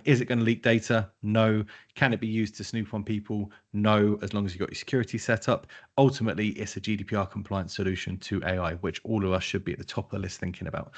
Is it going to leak data? No. Can it be used to snoop on people? No, as long as you've got your security set up. Ultimately, it's a GDPR compliant solution to AI, which all of us should be at the top of the list thinking about.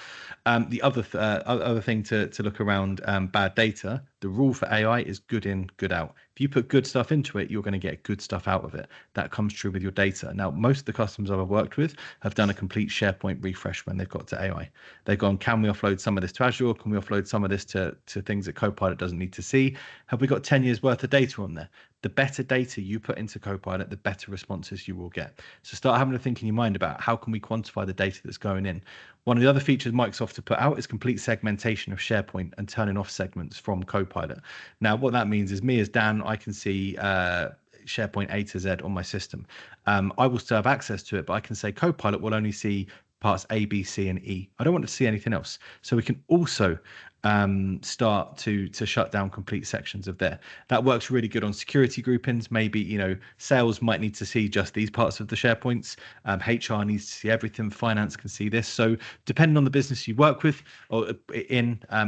The other thing to look around bad data, the rule for AI is good in, good out. If you put good stuff into it, you're going to get good stuff out of it. That comes true with your data. Now, most of the customers I've worked with have done a complete SharePoint refresh when they've got to AI. They've gone, can we offload some of this to Azure? Can we offload some of this to things that Copilot doesn't need to see? Have we got 10 years worth of data on there? The better data you put into Copilot, the better responses you will get. So start having to think in your mind about how can we quantify the data that's going in. One of the other features Microsoft have put out is complete segmentation of SharePoint and turning off segments from Copilot. Now, what that means is me as Dan, I can see SharePoint A to Z on my system. I will still have access to it, but I can say Copilot will only see parts A, B, C, and E. I don't want to see anything else. So we can also start to shut down complete sections of there. That works really good on security groupings. Maybe, sales might need to see just these parts of the SharePoints. HR needs to see everything. Finance can see this. So depending on the business you work with or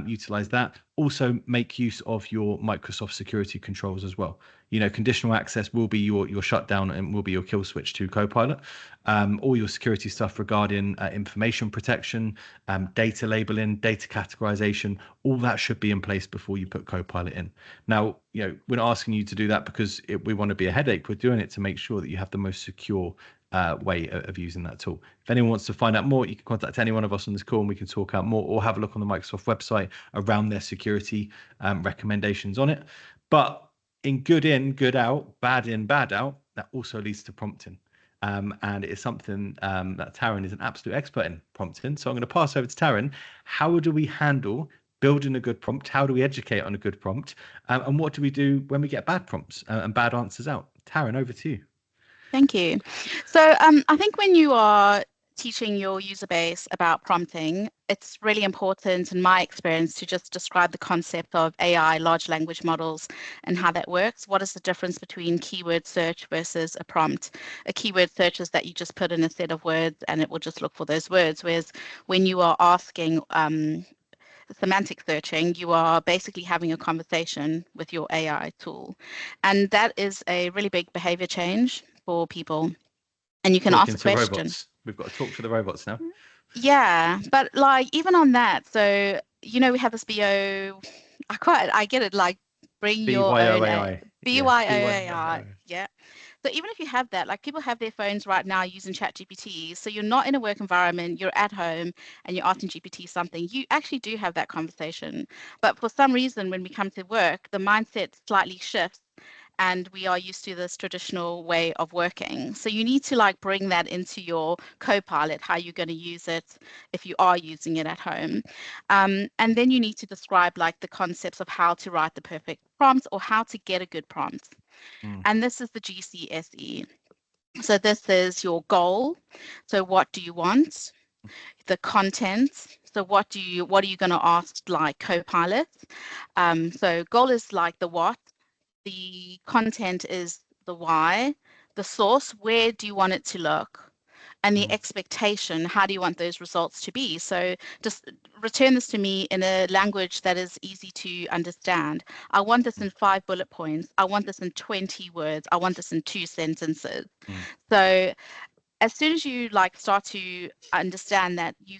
utilize that. Also make use of your Microsoft security controls as well. Conditional access will be your shutdown and will be your kill switch to Copilot. All your security stuff regarding information protection, data labeling, data categorization, all that should be in place before you put Copilot in. Now, we're not asking you to do that because we want to be a headache. We're doing it to make sure that you have the most secure way of using that tool. If anyone wants to find out more, you can contact any one of us on this call and we can talk out more, or have a look on the Microsoft website around their security recommendations on it. But in, good out, bad in, bad out, that also leads to prompting. And it is something that Taryn is an absolute expert in, prompting. So I'm going to pass over to Taryn. How do we handle building a good prompt? How do we educate on a good prompt? And what do we do when we get bad prompts and bad answers out? Taryn, over to you. Thank you. So I think when you are teaching your user base about prompting, it's really important in my experience to just describe the concept of AI, large language models, and how that works. What is the difference between keyword search versus a prompt? A keyword search is that you just put in a set of words and it will just look for those words, whereas when you are asking semantic searching, you are basically having a conversation with your AI tool. And that is a really big behavior change for people. And you can ask a question. Robots. We've got to talk to the robots now. Yeah, but even on that, so we have this BO. I get it. Like bring your own AI. BYOAI. Yeah. So even if you have that, people have their phones right now using ChatGPT. So you're not in a work environment, you're at home and you're asking GPT something. You actually do have that conversation. But for some reason, when we come to work, the mindset slightly shifts and we are used to this traditional way of working. So you need to bring that into your Copilot, how you're going to use it if you are using it at home. And then you need to describe the concepts of how to write the perfect prompt or how to get a good prompt. And this is the GCSE. So this is your goal. So what do you want? The content. So what are you going to ask Copilot? So goal is the what. The content is the why, the source, where do you want it to look, and the expectation, how do you want those results to be? So just return this to me in a language that is easy to understand. I want this in 5 bullet points. I want this in 20 words. I want this in 2 sentences. So as soon as you start to understand that you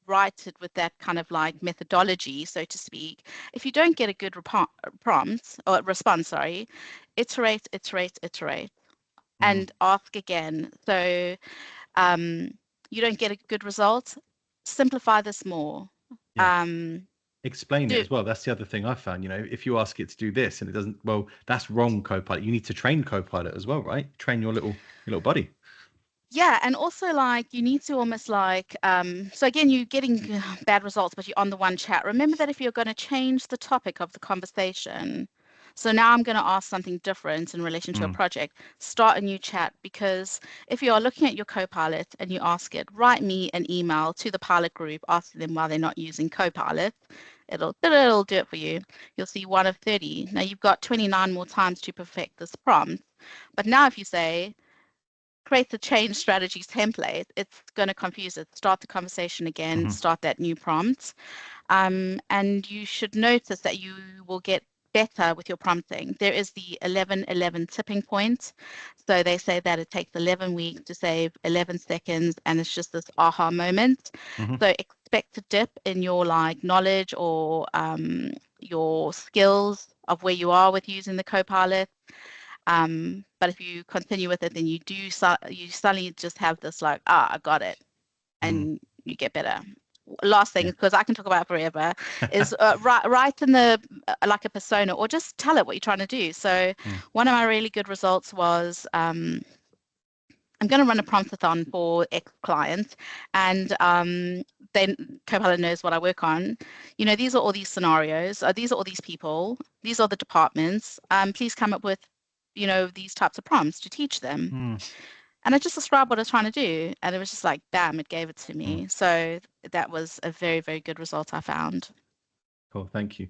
write it with that kind of methodology, so to speak, if you don't get a good response, iterate, and ask again. So you don't get a good result, simplify this more. Explain it as well. That's the other thing I found. If you ask it to do this and it doesn't, well, that's wrong, Copilot. You need to train Copilot as well, right? Train your little buddy. Yeah, and also you need to almost so again, you're getting bad results, but you're on the one chat. Remember that if you're going to change the topic of the conversation, So now I'm going to ask something different in relation to a project. Start a new chat, because if you are looking at your Copilot and you ask it, write me an email to the pilot group asking them why they're not using Copilot, it'll do it for you. You'll see 1 of 30. Now you've got 29 more times to perfect this prompt. But now if you say, create the change strategies template, it's going to confuse it. Start the conversation again, start that new prompt. And you should notice that you will get better with your prompting. There is the 11-11 tipping point. So they say that it takes 11 weeks to save 11 seconds, and it's just this aha moment. So expect a dip in your knowledge or your skills of where you are with using the Copilot. But if you continue with it, then you suddenly just have this I got it, and you get better. Last thing, because I can talk about it forever, is write in the like a persona, or just tell it what you're trying to do. So one of my really good results was I'm going to run a promptathon for X clients, and then Copilot knows what I work on. These are all these scenarios, these are all these people, these are the departments. Please come up with these types of prompts to teach them. And I just described what I was trying to do, and it was just bam, it gave it to me. So that was a very, very good result I found. Cool, thank you.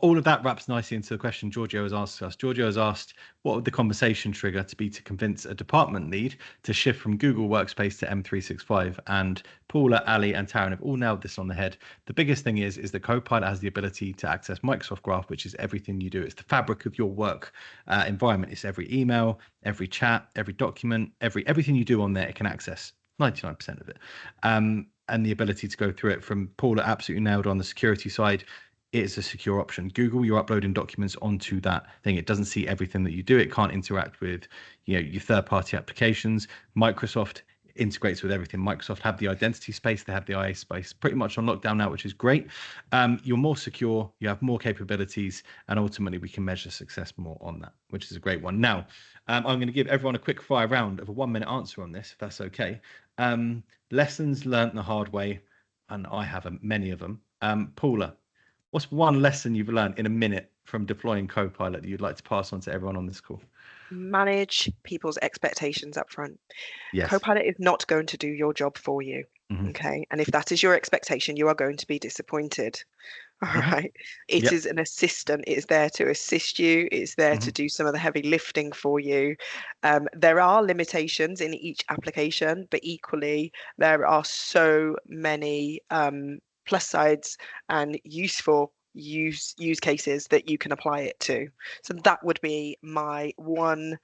All of that wraps nicely into the question Giorgio has asked us. Giorgio has asked, what would the conversation trigger to be to convince a department lead to shift from Google Workspace to M365? And Paula, Ali, and Taryn have all nailed this on the head. The biggest thing is that Copilot has the ability to access Microsoft Graph, which is everything you do. It's the fabric of your work environment. It's every email, every chat, every document, everything you do on there, it can access 99% of it. And the ability to go through it. From Paula, absolutely nailed on the security side. It's a secure option. Google, you're uploading documents onto that thing. It doesn't see everything that you do. It can't interact with, your third-party applications. Microsoft integrates with everything. Microsoft have the identity space. They have the IA space pretty much on lockdown now, which is great. You're more secure. You have more capabilities, and ultimately we can measure success more on that, which is a great one. Now, I'm going to give everyone a quick fire round of a 1-minute answer on this, if that's okay. Lessons learned the hard way, and I have many of them. Paula, what's one lesson you've learned in a minute from deploying Copilot that you'd like to pass on to everyone on this call? Manage people's expectations up front. Yes. Copilot is not going to do your job for you. Okay. And if that is your expectation, you are going to be disappointed. All right. It is an assistant. It's there to assist you. It's there to do some of the heavy lifting for you. There are limitations in each application, but equally, there are so many plus sides and useful use cases that you can apply it to. So that would be my one.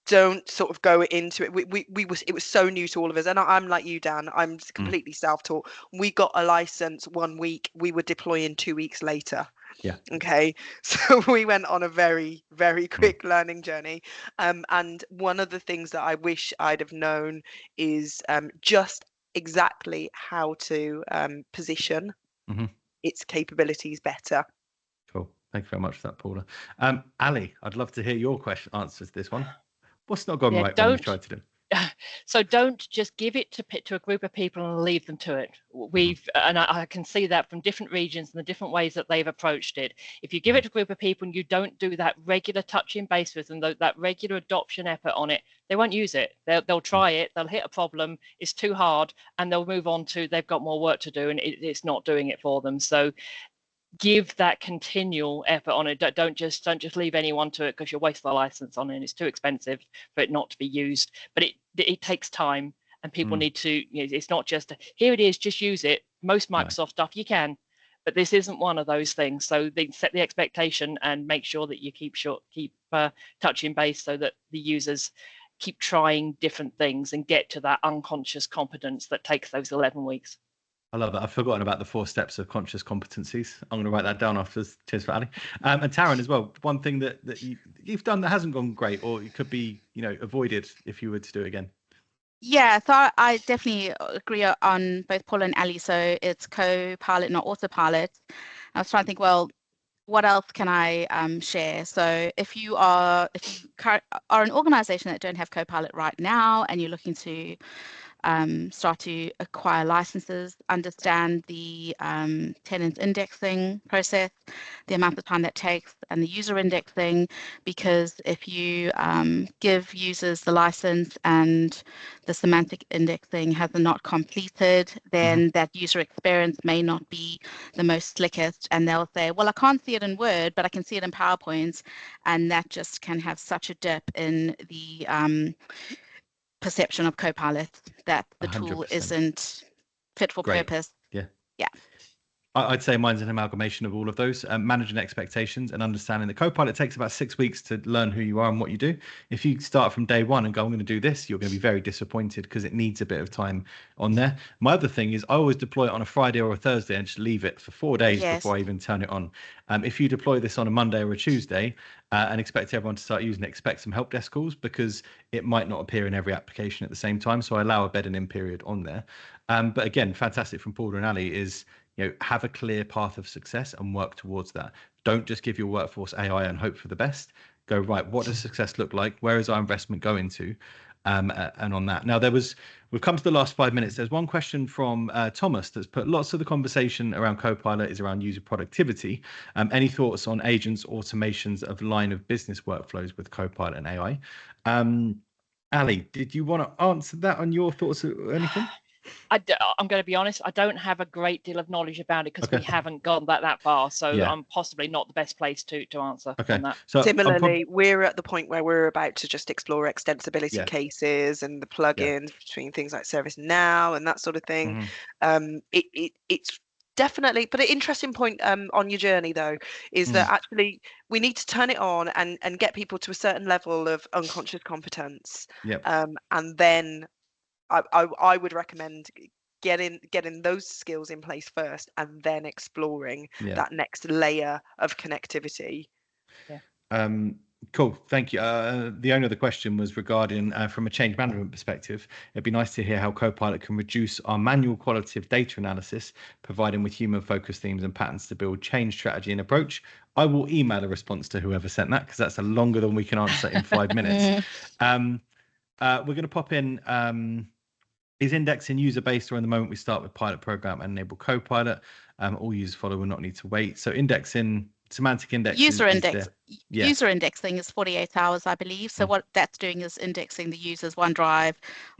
Don't sort of go into it. It was so new to all of us, and I'm like you, Dan. I'm completely self-taught. We got a license 1 week. We were deploying 2 weeks later. Yeah. Okay. So we went on a very, very quick learning journey. And one of the things that I wish I'd have known is just exactly how to position its capabilities better. Cool. Thank you very much for that, Paula. Ali, I'd love to hear your answer to this one. What's not gone right when you've tried to do? So don't just give it to a group of people and leave them to it. And I can see that from different regions and the different ways that they've approached it. If you give it to a group of people and you don't do that regular touching base with them, that regular adoption effort on it, they won't use it. They'll try it, they'll hit a problem, it's too hard, and they'll move on to they've got more work to do and it's not doing it for them. So give that continual effort on it. Don't just leave anyone to it because you'll waste the license on it and it's too expensive for it not to be used. But it takes time, and people need to, it's not just here it is, just use it. Most Microsoft stuff you can, but this isn't one of those things. So they set the expectation and make sure that you keep touching base so that the users keep trying different things and get to that unconscious competence that takes those 11 weeks. I love that. I've forgotten about the 4 steps of conscious competencies. I'm going to write that down afterwards. Cheers for Ali. And Taryn as well. One thing that you've done that hasn't gone great, or it could be, avoided if you were to do it again. Yeah, so I definitely agree on both Paula and Ali. So it's Copilot, not Autopilot. I was trying to think, well, what else can I share? So if you are an organization that don't have Copilot right now and you're looking to start to acquire licenses, understand the tenant indexing process, the amount of time that takes, and the user indexing, because if you give users the license and the semantic indexing has not completed, then that user experience may not be the most slickest, and they'll say, well, I can't see it in Word, but I can see it in PowerPoint, and that just can have such a dip in the perception of Copilot that the 100%. tool isn't fit for purpose. Yeah. Yeah. I'd say mine's an amalgamation of all of those, managing expectations and understanding that Copilot takes about 6 weeks to learn who you are and what you do. If you start from day one and go, I'm going to do this, you're going to be very disappointed because it needs a bit of time on there. My other thing is I always deploy it on a Friday or a Thursday and just leave it for 4 days before I even turn it on. If you deploy this on a Monday or a Tuesday and expect everyone to start using it, expect some help desk calls because it might not appear in every application at the same time. So I allow a bedding-in period on there. But again, fantastic from Paula and Ali is, have a clear path of success and work towards that. Don't just give your workforce AI and hope for the best. Go, right, what does success look like? Where is our investment going to? And on that. Now, we've come to the last 5 minutes. There's one question from Thomas that's put lots of the conversation around Copilot is around user productivity. Any thoughts on agents, automations of line of business workflows with Copilot and AI? Ali, did you want to answer that on your thoughts or anything? I'm going to be honest, I don't have a great deal of knowledge about it because we haven't gone that far. So I'm possibly not the best place to answer on that. So similarly, we're at the point where we're about to just explore extensibility cases and the plugins between things like ServiceNow and that sort of thing. It's definitely, but an interesting point on your journey though is that actually we need to turn it on and get people to a certain level of unconscious competence. And then I would recommend getting those skills in place first and then exploring that next layer of connectivity. Cool, thank you. The only other question was regarding from a change management perspective, it'd be nice to hear how Copilot can reduce our manual qualitative data analysis, providing with human focused themes and patterns to build change strategy and approach. I will email a response to whoever sent that because that's longer than we can answer in 5 minutes. We're going to pop in is indexing user-based or in the moment we start with pilot program and enable Copilot? All users follow will not need to wait. So indexing, semantic index. User indexing is 48 hours, I believe. So what that's doing is indexing the user's OneDrive,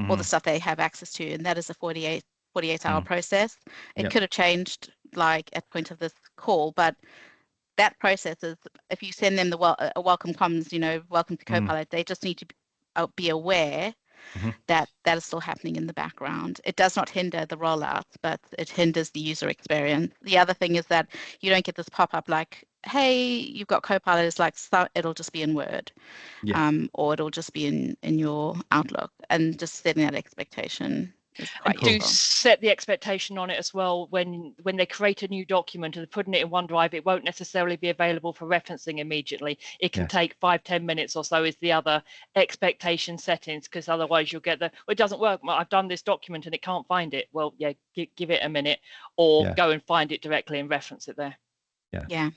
all the stuff they have access to, and that is a 48-hour process. It could have changed like at point of this call, but that process is, if you send them the welcome comms, welcome to Copilot, they just need to be aware that is still happening in the background. It does not hinder the rollout, but it hinders the user experience. The other thing is that you don't get this pop-up like, hey, you've got Copilot. It's like, so it'll just be in Word, or it'll just be in your Outlook, and just setting that expectation. And do set the expectation on it as well. When they create a new document and putting it in OneDrive, it won't necessarily be available for referencing immediately. It can take 5-10 minutes or so is the other expectation settings, because otherwise you'll get it doesn't work. I've done this document and it can't find it. Well, give it a minute, or go and find it directly and reference it there. Yeah.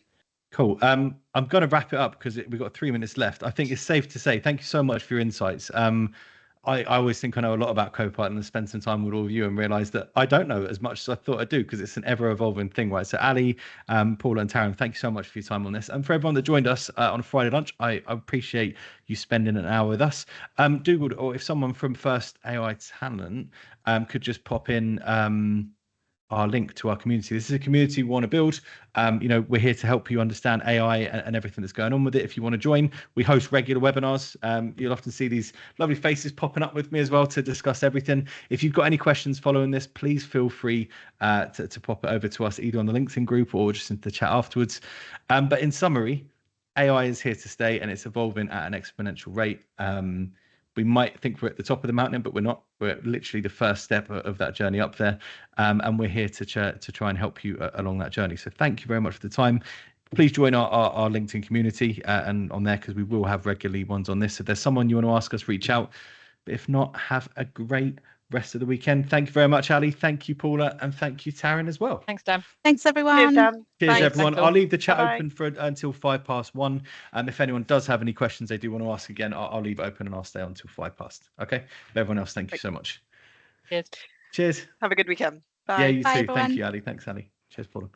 Cool. I'm going to wrap it up because we've got 3 minutes left. I think it's safe to say thank you so much for your insights. I always think I know a lot about Copilot and spend some time with all of you and realize that I don't know as much as I thought I do because it's an ever evolving thing, right? So Ali, Paula and Taryn, thank you so much for your time on this. And for everyone that joined us on a Friday lunch, I appreciate you spending an hour with us. Dougal, or if someone from First AI Talent could just pop in our link to our community. This is a community we want to build. We're here to help you understand AI and everything that's going on with it. If you want to join, we host regular webinars. You'll often see these lovely faces popping up with me as well to discuss everything. If you've got any questions following this, please feel free to pop it over to us either on the LinkedIn group or just into the chat afterwards. But in summary, AI is here to stay and it's evolving at an exponential rate. We might think we're at the top of the mountain, but we're not. We're literally the first step of that journey up there. And we're here to try and help you along that journey. So thank you very much for the time. Please join our LinkedIn community and on there, because we will have regularly ones on this. If there's someone you want to ask us, reach out. But if not, have a great rest of the weekend. Thank you very much, Ali. Thank you, Paula. And thank you, Taryn, as well. Thanks, Dan. Thanks, everyone. Cheers, Dan. Cheers, everyone. I'll leave the chat open for until 1:05. If anyone does have any questions they do want to ask again, I'll leave it open and I'll stay on until 1:05. Okay. Everyone else, thank you so much. Cheers. Cheers. Have a good weekend. Bye. Yeah, you Bye, too. everyone. Thank you, Ali. Thanks, Ali. Cheers, Paula.